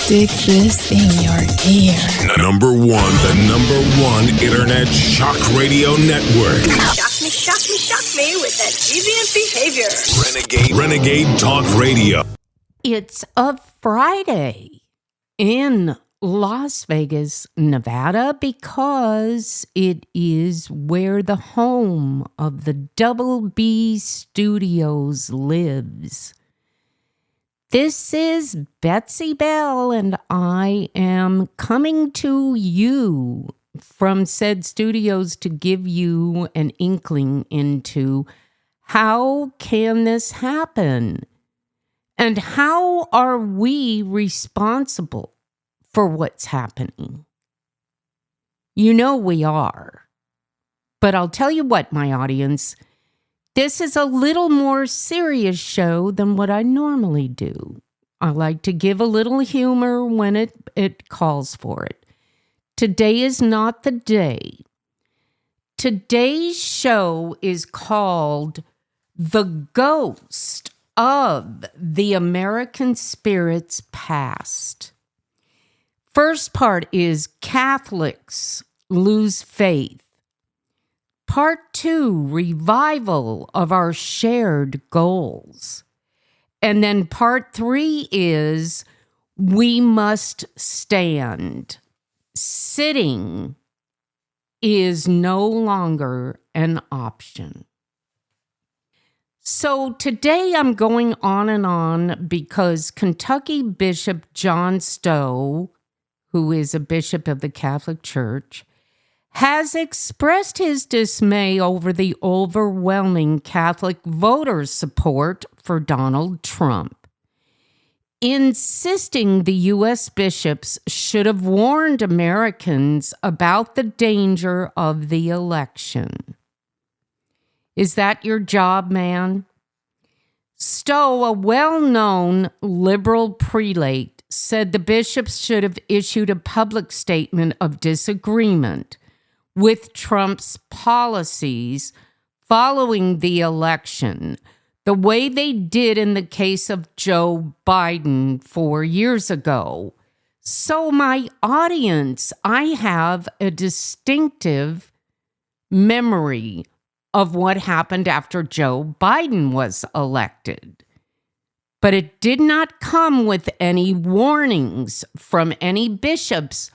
Stick this in your ear. The number one internet shock radio network. Shock me with that deviant behavior. Renegade Talk Radio. It's a Friday in Las Vegas, Nevada, because it is where the home of the Double B Studios lives. This is Betsey Bell, and I am coming to you from said studios to give you an inkling into how can this happen? And how are we responsible for what's happening? You know we are. But I'll tell you what, my audience, this is a little more serious show than what I normally do. I like to give a little humor when it calls for it. Today is not the day. Today's show is called The Ghost of the American Spirit's Past. First part is Catholics Lose Faith. Part 2, Revival of Our Shared Goals. And then part 3 is We Must Stand. Sitting is no longer an option. So today I'm going on and on because Kentucky Bishop John Stowe, who is a bishop of the Catholic Church, has expressed his dismay over the overwhelming Catholic voter support for Donald Trump, insisting the U.S. bishops should have warned Americans about the danger of the election. Is that your job, man? Stowe, a well-known liberal prelate, said the bishops should have issued a public statement of disagreement with Trump's policies following the election, the way they did in the case of Joe Biden 4 years ago. So, my audience, I have a distinctive memory of what happened after Joe Biden was elected. But it did not come with any warnings from any bishops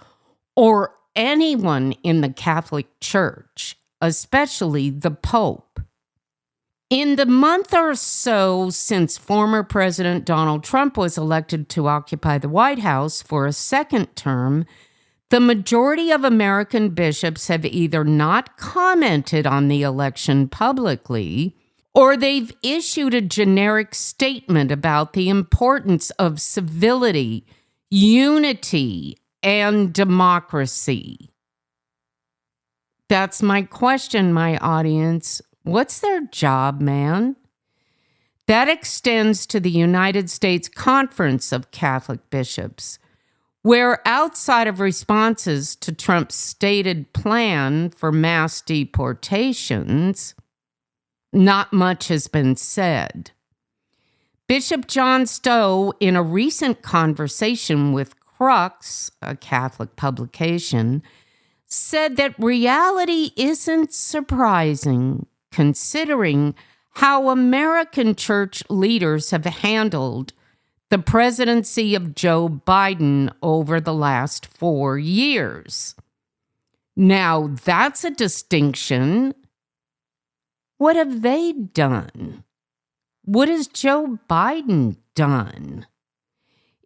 or anyone in the Catholic Church, especially the Pope. In the month or so since former President Donald Trump was elected to occupy the White House for a second term, the majority of American bishops have either not commented on the election publicly, or they've issued a generic statement about the importance of civility, unity, and democracy. That's my question, my audience. What's their job, man? That extends to the United States Conference of Catholic Bishops, where outside of responses to Trump's stated plan for mass deportations, not much has been said. Bishop John Stowe, in a recent conversation with Crux, a Catholic publication, said that reality isn't surprising, considering how American church leaders have handled the presidency of Joe Biden over the last 4 years. Now, that's a distinction. What have they done? What has Joe Biden done?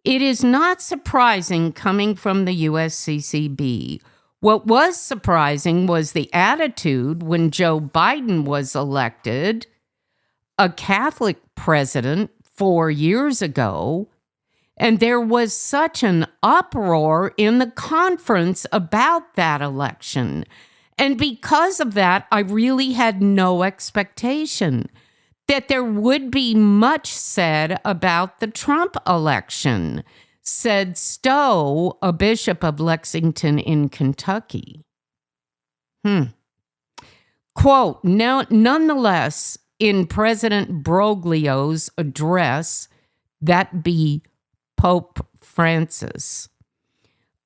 It is not surprising coming from the USCCB. What was surprising was the attitude when Joe Biden was elected, a Catholic president 4 years ago, and there was such an uproar in the conference about that election. And because of that, I really had no expectation that there would be much said about the Trump election, said Stowe, a bishop of Lexington in Kentucky. Quote, nonetheless, in President Broglio's address, that be Pope Francis.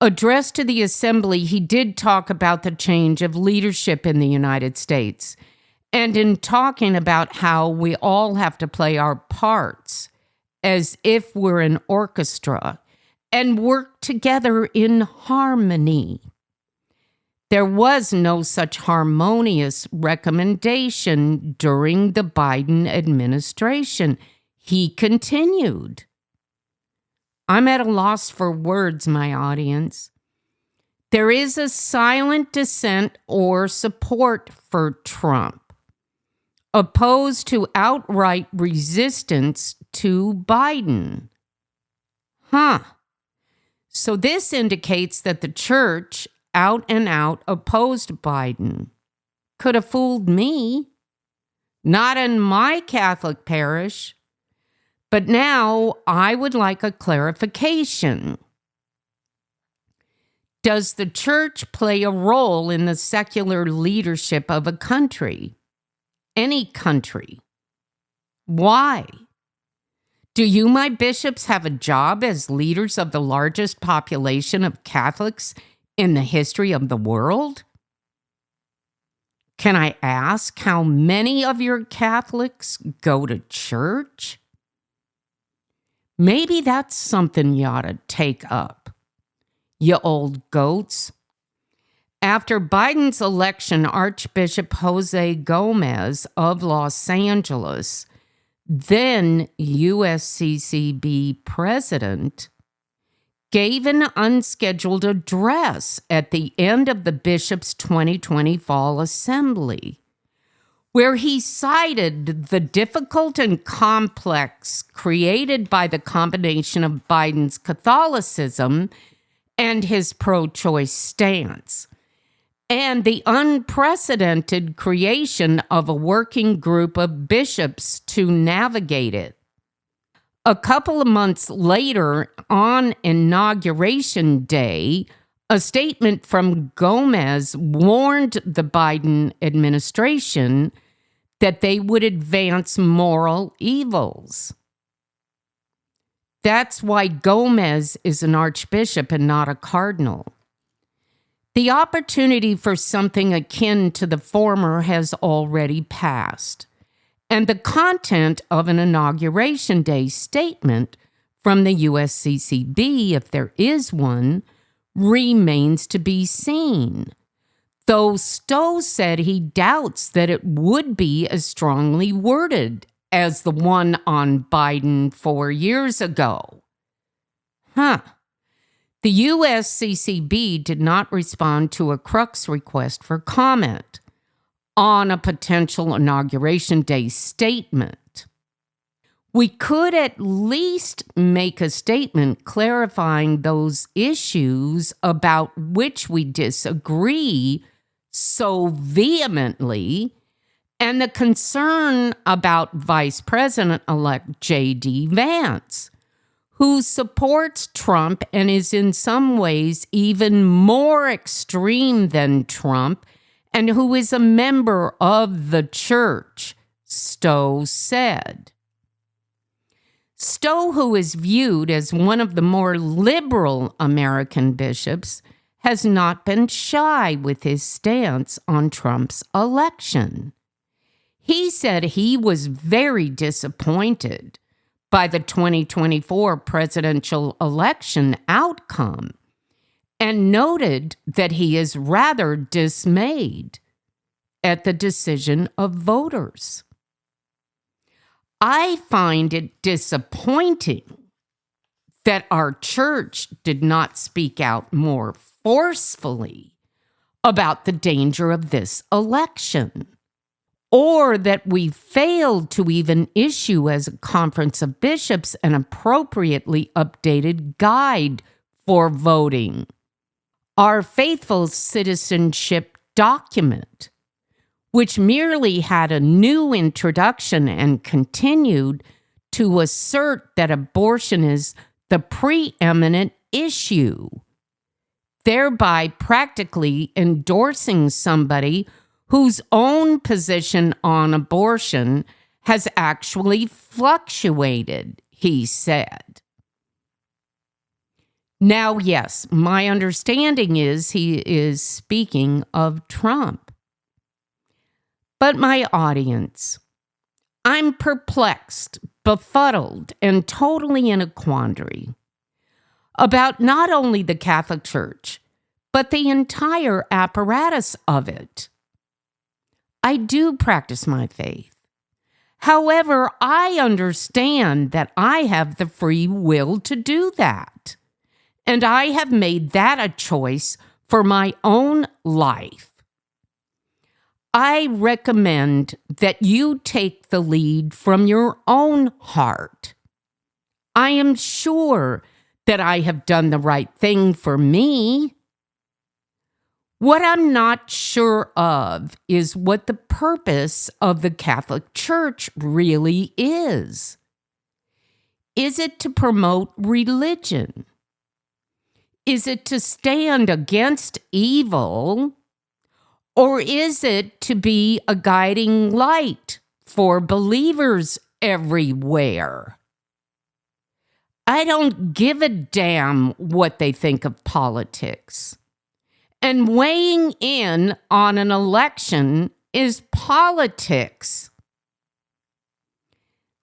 Addressed to the assembly, he did talk about the change of leadership in the United States, and in talking about how we all have to play our parts as if we're an orchestra and work together in harmony. There was no such harmonious recommendation during the Biden administration. He continued. I'm at a loss for words, my audience. There is a silent dissent or support for Trump, opposed to outright resistance to Biden. So this indicates that the church out and out opposed Biden. Could have fooled me. Not in my Catholic parish. But now I would like a clarification. Does the church play a role in the secular leadership of a country? Any country? Why? Do you, my bishops, have a job as leaders of the largest population of Catholics in the history of the world? Can I ask how many of your Catholics go to church? Maybe that's something you ought to take up, you old goats. After Biden's election, Archbishop Jose Gomez of Los Angeles, then USCCB president, gave an unscheduled address at the end of the bishop's 2020 fall assembly, where he cited the difficult and complex created by the combination of Biden's Catholicism and his pro-choice stance, and the unprecedented creation of a working group of bishops to navigate it. A couple of months later, on Inauguration Day, a statement from Gomez warned the Biden administration that they would advance moral evils. That's why Gomez is an archbishop and not a cardinal. The opportunity for something akin to the former has already passed, and the content of an Inauguration Day statement from the USCCB, if there is one, remains to be seen, though Stowe said he doubts that it would be as strongly worded as the one on Biden 4 years ago. The USCCB did not respond to a Crux request for comment on a potential Inauguration Day statement. We could at least make a statement clarifying those issues about which we disagree so vehemently, and the concern about Vice President-elect J.D. Vance, who supports Trump and is in some ways even more extreme than Trump, and who is a member of the church, Stowe said. Stowe, who is viewed as one of the more liberal American bishops, has not been shy with his stance on Trump's election. He said he was very disappointed by the 2024 presidential election outcome and noted that he is rather dismayed at the decision of voters. I find it disappointing that our church did not speak out more forcefully about the danger of this election, or that we failed to even issue as a conference of bishops an appropriately updated guide for voting, our faithful citizenship document, which merely had a new introduction and continued to assert that abortion is the preeminent issue, thereby practically endorsing somebody whose own position on abortion has actually fluctuated, he said. Now, yes, my understanding is he is speaking of Trump. But my audience, I'm perplexed, befuddled, and totally in a quandary about not only the Catholic Church, but the entire apparatus of it. I do practice my faith. However, I understand that I have the free will to do that. And I have made that a choice for my own life. I recommend that you take the lead from your own heart. I am sure that I have done the right thing for me. What I'm not sure of is what the purpose of the Catholic Church really is. Is it to promote religion? Is it to stand against evil? Or is it to be a guiding light for believers everywhere? I don't give a damn what they think of politics. And weighing in on an election is politics.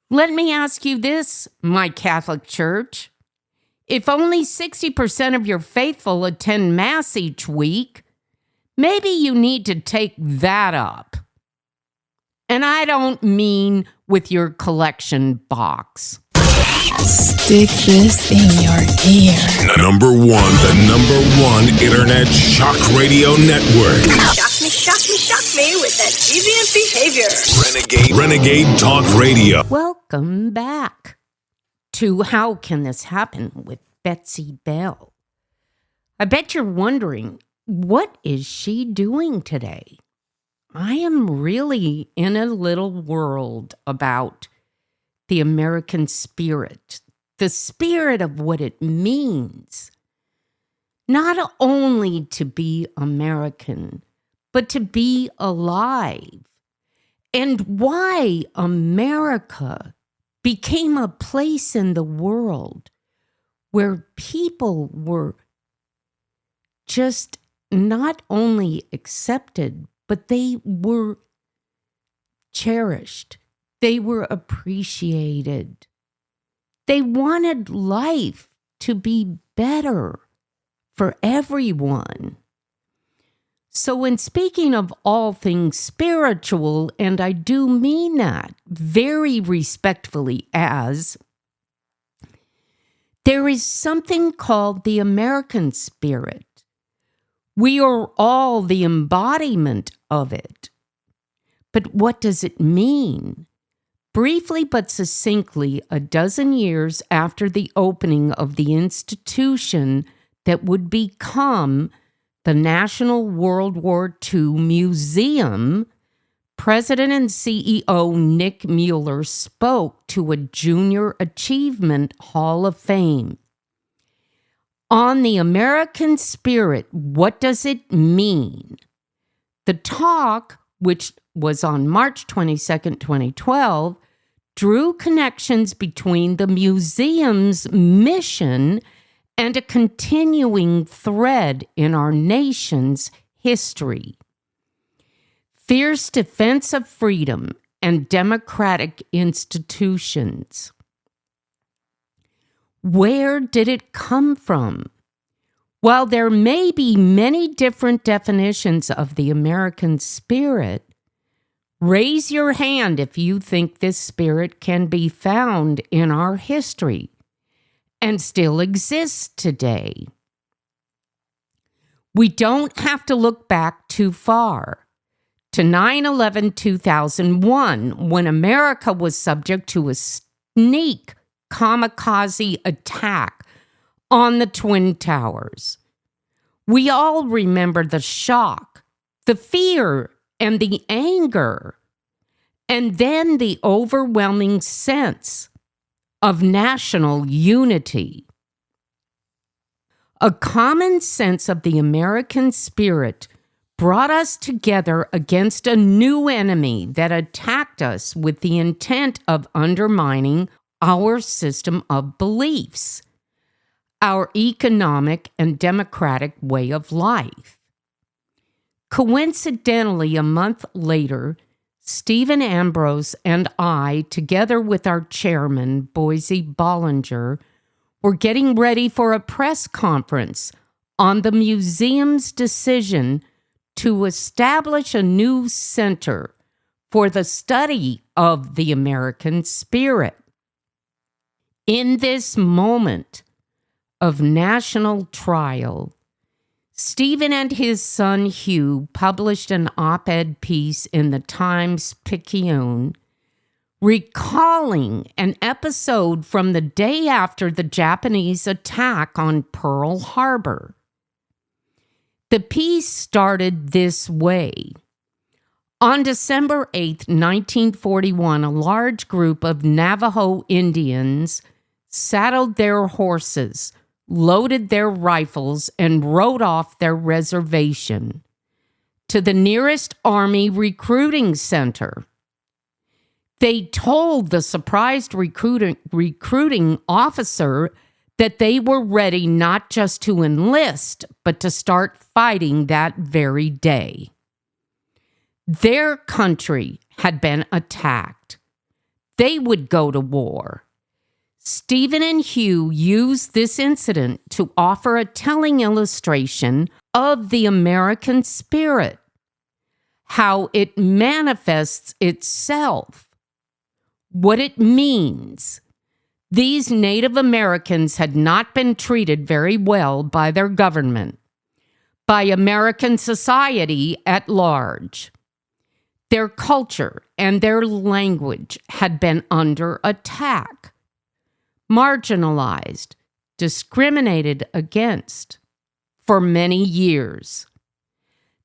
Let me ask you this, my Catholic Church. If only 60% of your faithful attend Mass each week, maybe you need to take that up. And I don't mean with your collection box. Stick this in your ear. The number one internet shock radio network. Shock me with that deviant behavior. Renegade Talk Radio. Welcome back to How Can This Happen with Betsey Bell. I bet you're wondering, what is she doing today? I am really in a little world about the American spirit, the spirit of what it means. Not only to be American, but to be alive. And why America became a place in the world where people were just not only accepted, but they were cherished. They were appreciated. They wanted life to be better for everyone. So when speaking of all things spiritual, and I do mean that very respectfully, as there is something called the American spirit. We are all the embodiment of it. But what does it mean? Briefly but succinctly, a dozen years after the opening of the institution that would become the National World War II Museum, President and CEO Nick Mueller spoke to a Junior Achievement Hall of Fame. On the American spirit, what does it mean? The talk, which was on March 22nd, 2012, drew connections between the museum's mission and a continuing thread in our nation's history. Fierce defense of freedom and democratic institutions. Where did it come from? While there may be many different definitions of the American spirit, raise your hand if you think this spirit can be found in our history and still exists today. We don't have to look back too far to 9/11/2001, when America was subject to a sneak kamikaze attack on the Twin Towers. We all remember the shock, the fear, and the anger, and then the overwhelming sense of national unity. A common sense of the American spirit brought us together against a new enemy that attacked us with the intent of undermining our system of beliefs. our economic and democratic way of life. Coincidentally, a month later, Stephen Ambrose and I, together with our chairman, Boise Bollinger, were getting ready for a press conference on the museum's decision to establish a new center for the study of the American spirit. In this moment of national trial, Stephen and his son Hugh published an op-ed piece in the Times-Picayune recalling an episode from the day after the Japanese attack on Pearl Harbor. The piece started this way. On December 8, 1941, a large group of Navajo Indians saddled their horses, loaded their rifles, and rode off their reservation to the nearest Army recruiting center. They told the surprised recruiting officer that they were ready not just to enlist, but to start fighting that very day. Their country had been attacked. They would go to war. Stephen and Hugh used this incident to offer a telling illustration of the American spirit, how it manifests itself, what it means. These Native Americans had not been treated very well by their government, by American society at large. Their culture and their language had been under attack, marginalized, discriminated against for many years.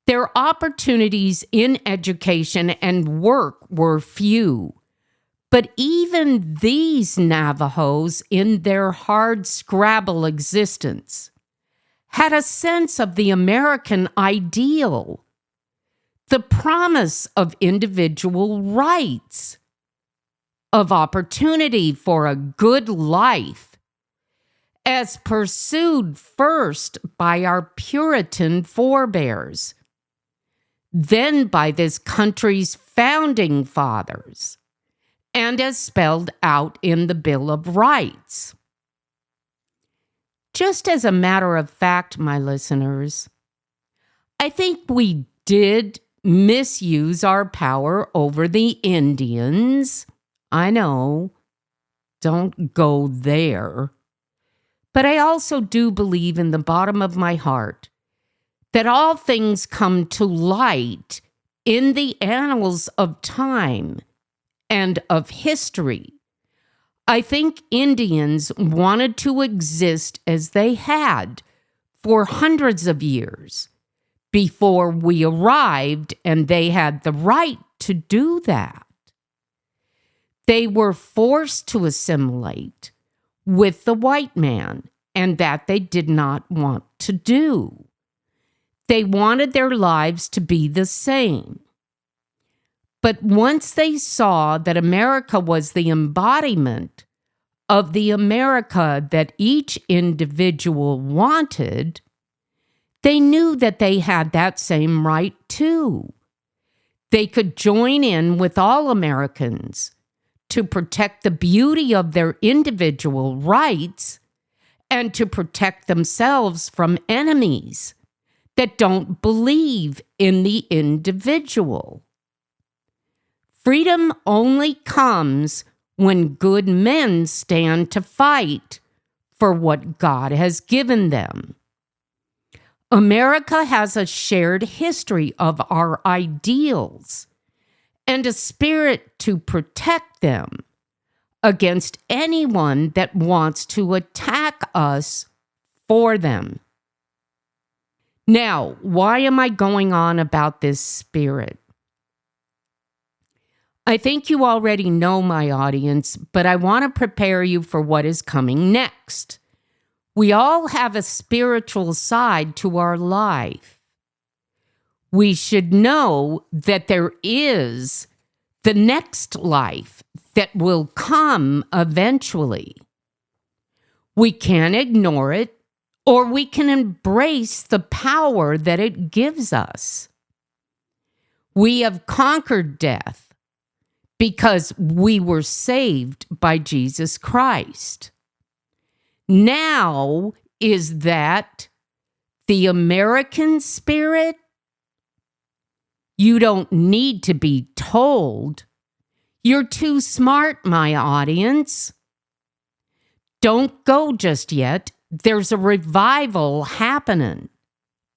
Their opportunities in education and work were few. But even these Navajos, in their hard-scrabble existence, had a sense of the American ideal, the promise of individual rights, of opportunity for a good life, as pursued first by our Puritan forebears, then by this country's founding fathers, and as spelled out in the Bill of Rights. Just as a matter of fact, my listeners, I think we did misuse our power over the Indians. I know, don't go there. But I also do believe in the bottom of my heart that all things come to light in the annals of time and of history. I think Indians wanted to exist as they had for hundreds of years before we arrived, and they had the right to do that. They were forced to assimilate with the white man, and that they did not want to do. They wanted their lives to be the same. But once they saw that America was the embodiment of the America that each individual wanted, they knew that they had that same right too. They could join in with all Americans to protect the beauty of their individual rights and to protect themselves from enemies that don't believe in the individual. Freedom only comes when good men stand to fight for what God has given them. America has a shared history of our ideals and a spirit to protect them against anyone that wants to attack us for them. Now, why am I going on about this spirit? I think you already know, my audience, but I want to prepare you for what is coming next. We all have a spiritual side to our life. We should know that there is the next life that will come eventually. We can't ignore it, or we can embrace the power that it gives us. We have conquered death because we were saved by Jesus Christ. Now, is that the American spirit? You don't need to be told. You're too smart, my audience. Don't go just yet. There's a revival happening,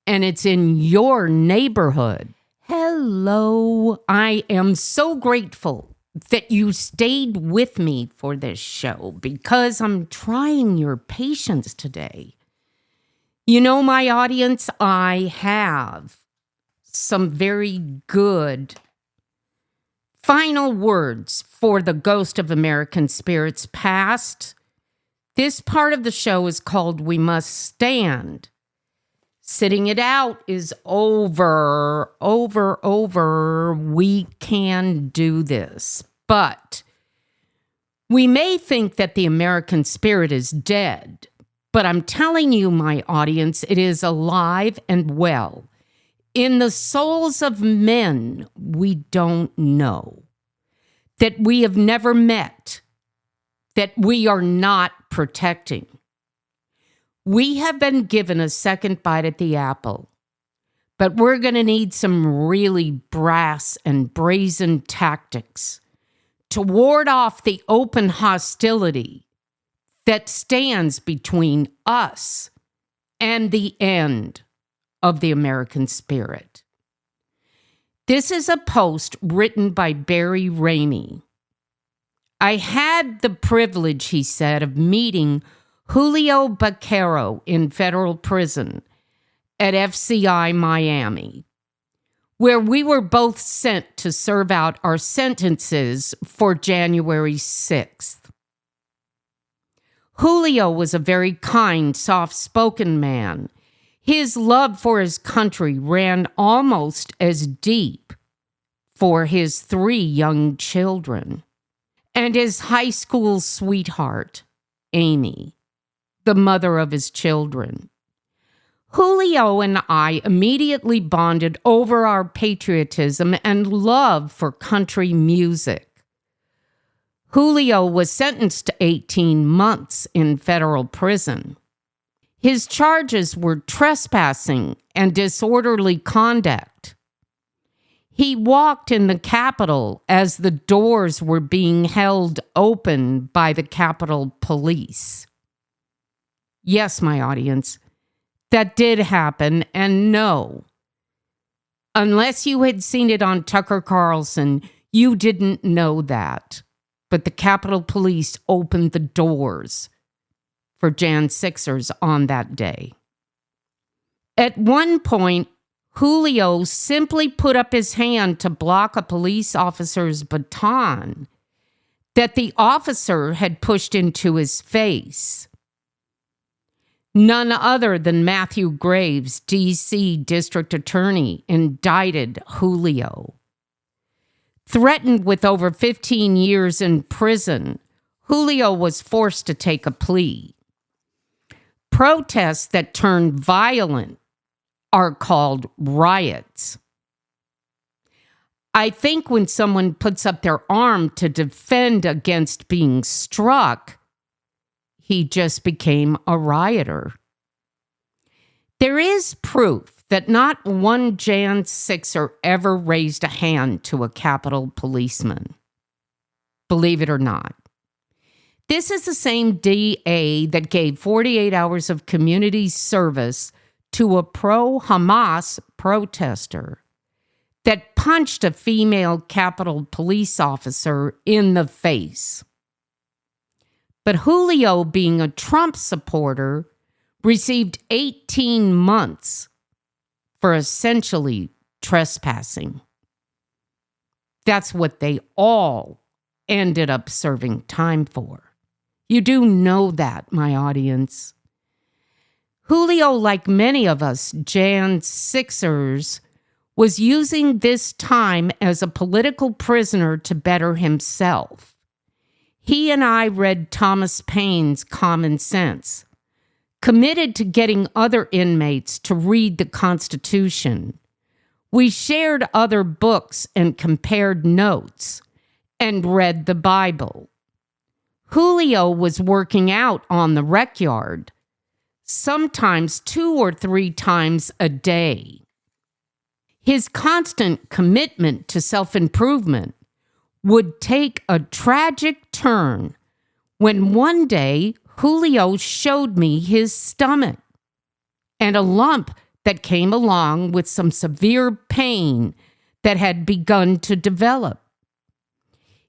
and it's in your neighborhood. Hello. I am so grateful that you stayed with me for this show because I'm trying your patience today. You know, my audience, I have some very good final words for the Ghost of American Spirits Past. This part of the show is called We Must Stand. Sitting it out is over. We can do this. But we may think that the American spirit is dead. But I'm telling you, my audience, it is alive and well. In the souls of men we don't know, that we have never met, that we are not protecting. We have been given a second bite at the apple, but we're going to need some really brass and brazen tactics to ward off the open hostility that stands between us and the end of the American spirit. This is a post written by Barry Ramey. I had the privilege, he said, of meeting Julio Baquero in federal prison at FCI Miami, where we were both sent to serve out our sentences for January 6th. Julio was a very kind, soft-spoken man. His love for his country ran almost as deep for his 3 young children and his high school sweetheart, Amy, the mother of his children. Julio and I immediately bonded over our patriotism and love for country music. Julio was sentenced to 18 months in federal prison. His charges were trespassing and disorderly conduct. He walked in the Capitol as the doors were being held open by the Capitol Police. Yes, my audience, that did happen, and no, unless you had seen it on Tucker Carlson, you didn't know that. But the Capitol Police opened the doors for Jan 6ers on that day. At one point, Julio simply put up his hand to block a police officer's baton that the officer had pushed into his face. None other than Matthew Graves, D.C. District Attorney, indicted Julio. Threatened with over 15 years in prison, Julio was forced to take a plea. Protests that turn violent are called riots. I think when someone puts up their arm to defend against being struck, he just became a rioter. There is proof that not one Jan 6er ever raised a hand to a Capitol policeman. Believe it or not. This is the same DA that gave 48 hours of community service to a pro-Hamas protester that punched a female Capitol police officer in the face. But Julio, being a Trump supporter, received 18 months for essentially trespassing. That's what they all ended up serving time for. You do know that, my audience. Julio, like many of us Jan 6ers, was using this time as a political prisoner to better himself. he and I read Thomas Paine's Common Sense, committed to getting other inmates to read the Constitution. We shared other books and compared notes and read the Bible. Julio was working out on the rec yard, sometimes 2 or 3 times a day. His constant commitment to self-improvement would take a tragic turn when one day Julio showed me his stomach and a lump that came along with some severe pain that had begun to develop.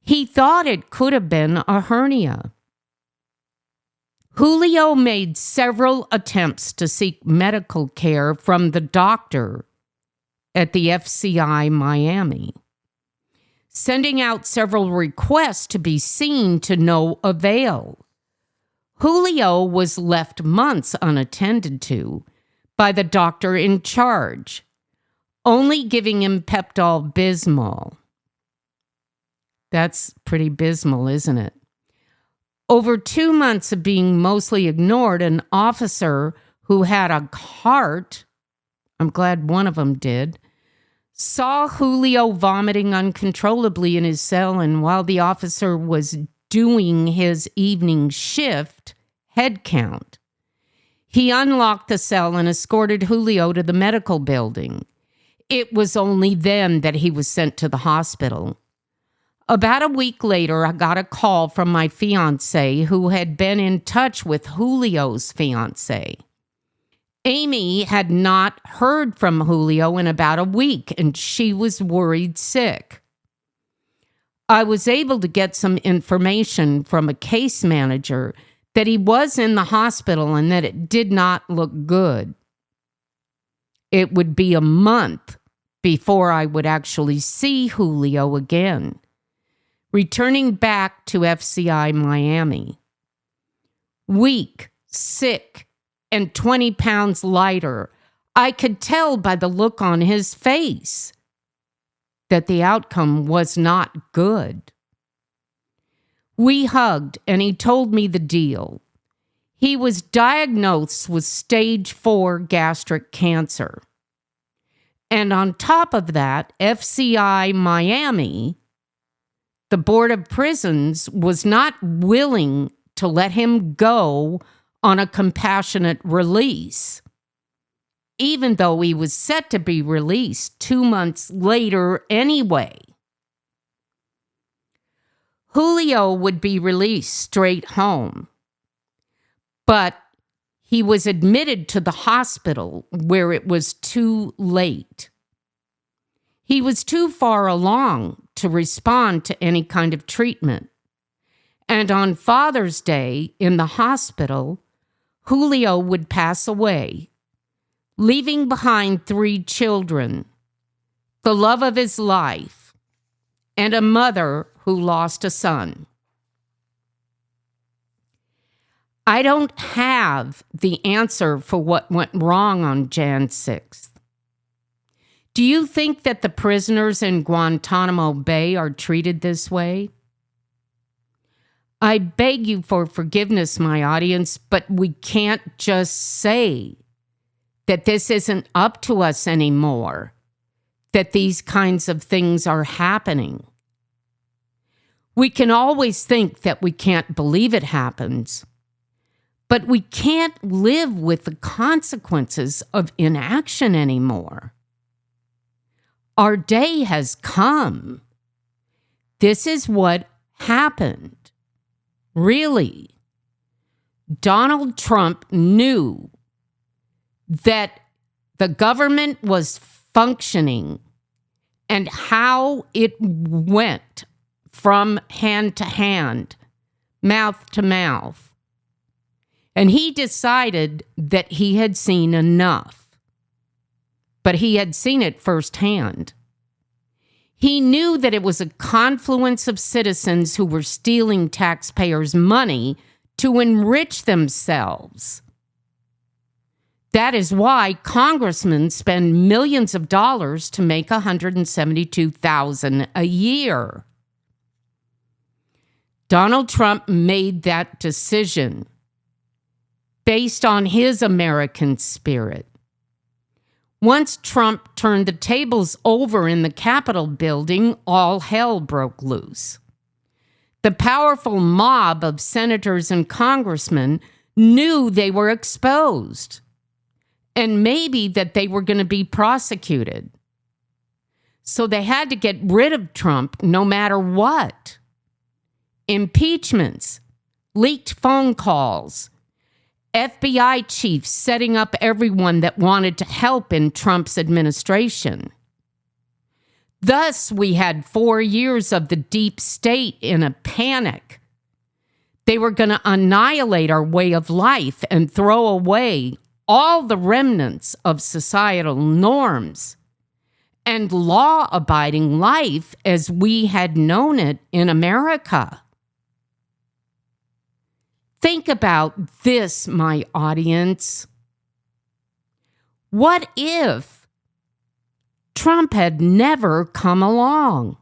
He thought it could have been a hernia. Julio made several attempts to seek medical care from the doctor at the FCI Miami, sending out several requests to be seen to no avail. Julio was left months unattended to by the doctor in charge, only giving him Pepto-Bismol. That's pretty abysmal, isn't it? Over 2 months of being mostly ignored, an officer who had a heart, I'm glad one of them did, saw Julio vomiting uncontrollably in his cell, and while the officer was doing his evening shift head count, he unlocked the cell and escorted Julio to the medical building. It was only then that he was sent to the hospital. About a week later, I got a call from my fiancé who had been in touch with Julio's fiancé. Amy had not heard from Julio in about a week, and she was worried sick. I was able to get some information from a case manager that he was in the hospital and that it did not look good. It would be a month before I would actually see Julio again, returning back to FCI Miami. Weak, sick, and 20 pounds lighter, I could tell by the look on his face that the outcome was not good. We hugged, and he told me the deal. He was diagnosed with stage 4 gastric cancer. And on top of that, FCI Miami, the Board of Prisons, was not willing to let him go on a compassionate release, even though he was set to be released 2 months later anyway. Julio would be released straight home, but he was admitted to the hospital where it was too late. He was too far along to respond to any kind of treatment. And on Father's Day in the hospital, Julio would pass away, leaving behind 3 children, the love of his life, and a mother who lost a son. I don't have the answer for what went wrong on Jan 6th. Do you think that the prisoners in Guantanamo Bay are treated this way? I beg you for forgiveness, my audience, but we can't just say that this isn't up to us anymore, that these kinds of things are happening. We can always think that we can't believe it happens, but we can't live with the consequences of inaction anymore. Our day has come. This is what happened. Really, Donald Trump knew that the government was functioning and how it went from hand to hand, mouth to mouth. And he decided that he had seen enough. But he had seen it firsthand. He knew that it was a confluence of citizens who were stealing taxpayers' money to enrich themselves. That is why congressmen spend millions of dollars to make $172,000 a year. Donald Trump made that decision based on his American spirit. Once Trump turned the tables over in the Capitol building, all hell broke loose. The powerful mob of senators and congressmen knew they were exposed, and maybe that they were going to be prosecuted. So they had to get rid of Trump no matter what. Impeachments, leaked phone calls, FBI chiefs setting up everyone that wanted to help in Trump's administration. Thus, we had 4 years of the deep state in a panic. They were going to annihilate our way of life and throw away all the remnants of societal norms and law-abiding life as we had known it in America. Think about this, my audience. What if Trump had never come along?